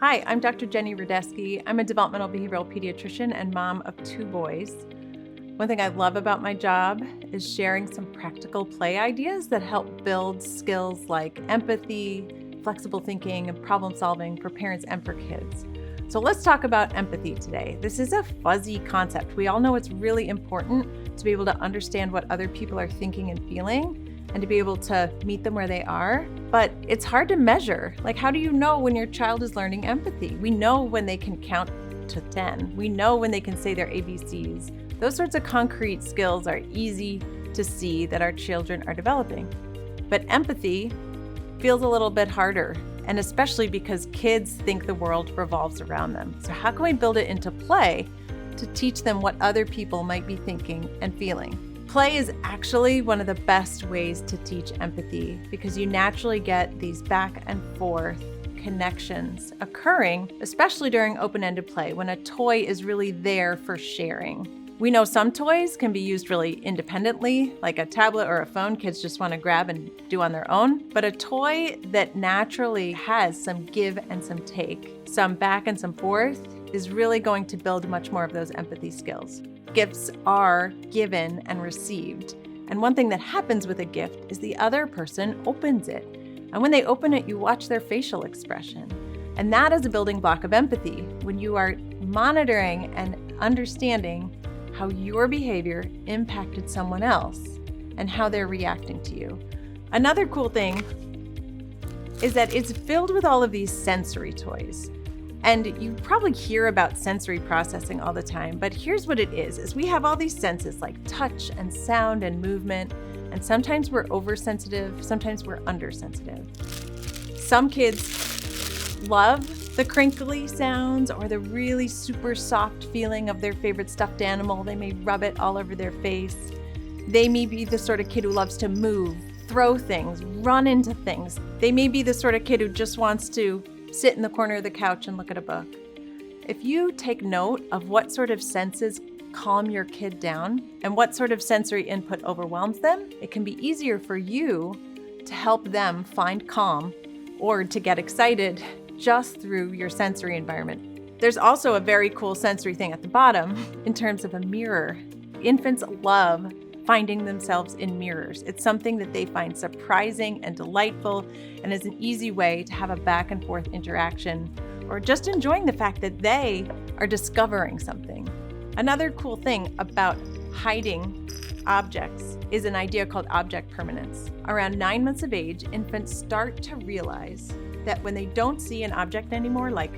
Hi, I'm Dr. Jenny Radesky. I'm a developmental behavioral pediatrician and mom of 2 boys. One thing I love about my job is sharing some practical play ideas that help build skills like empathy, flexible thinking, and problem solving for parents and for kids. So let's talk about empathy today. This is a fuzzy concept. We all know it's really important to be able to understand what other people are thinking and feeling and to be able to meet them where they are. But it's hard to measure. Like, how do you know when your child is learning empathy? We know when they can count to 10. We know when they can say their ABCs. Those sorts of concrete skills are easy to see that our children are developing. But empathy feels a little bit harder, and especially because kids think the world revolves around them. So how can we build it into play to teach them what other people might be thinking and feeling? Play is actually one of the best ways to teach empathy because you naturally get these back and forth connections occurring, especially during open-ended play when a toy is really there for sharing. We know some toys can be used really independently, like a tablet or a phone kids just want to grab and do on their own. But a toy that naturally has some give and some take, some back and some forth, is really going to build much more of those empathy skills. Gifts are given and received. And one thing that happens with a gift is the other person opens it. And when they open it, you watch their facial expression. And that is a building block of empathy when you are monitoring and understanding how your behavior impacted someone else and how they're reacting to you. Another cool thing is that it's filled with all of these sensory toys. And you probably hear about sensory processing all the time, but here's what it is we have all these senses like touch and sound and movement, and sometimes we're oversensitive, sometimes we're undersensitive. Some kids love the crinkly sounds or the really super soft feeling of their favorite stuffed animal. They may rub it all over their face. They may be the sort of kid who loves to move, throw things, run into things. They may be the sort of kid who just wants to sit in the corner of the couch and look at a book. If you take note of what sort of senses calm your kid down and what sort of sensory input overwhelms them, it can be easier for you to help them find calm or to get excited just through your sensory environment. There's also a very cool sensory thing at the bottom in terms of a mirror. Infants love finding themselves in mirrors. It's something that they find surprising and delightful and is an easy way to have a back and forth interaction or just enjoying the fact that they are discovering something. Another cool thing about hiding objects is an idea called object permanence. Around 9 months of age, infants start to realize that when they don't see an object anymore, like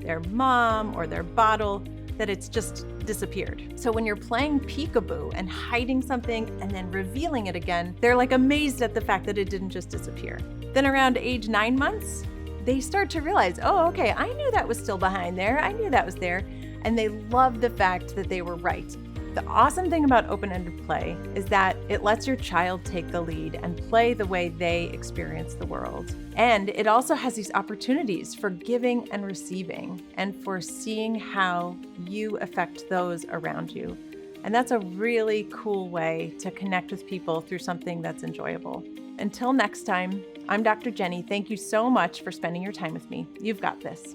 their mom or their bottle, that it's just disappeared. So when you're playing peekaboo and hiding something and then revealing it again, they're like amazed at the fact that it didn't just disappear. Then around age 9 months, they start to realize, oh, okay, I knew that was still behind there. I knew that was there. And they love the fact that they were right. The awesome thing about open-ended play is that it lets your child take the lead and play the way they experience the world. And it also has these opportunities for giving and receiving and for seeing how you affect those around you. And that's a really cool way to connect with people through something that's enjoyable. Until next time, I'm Dr. Jenny. Thank you so much for spending your time with me. You've got this.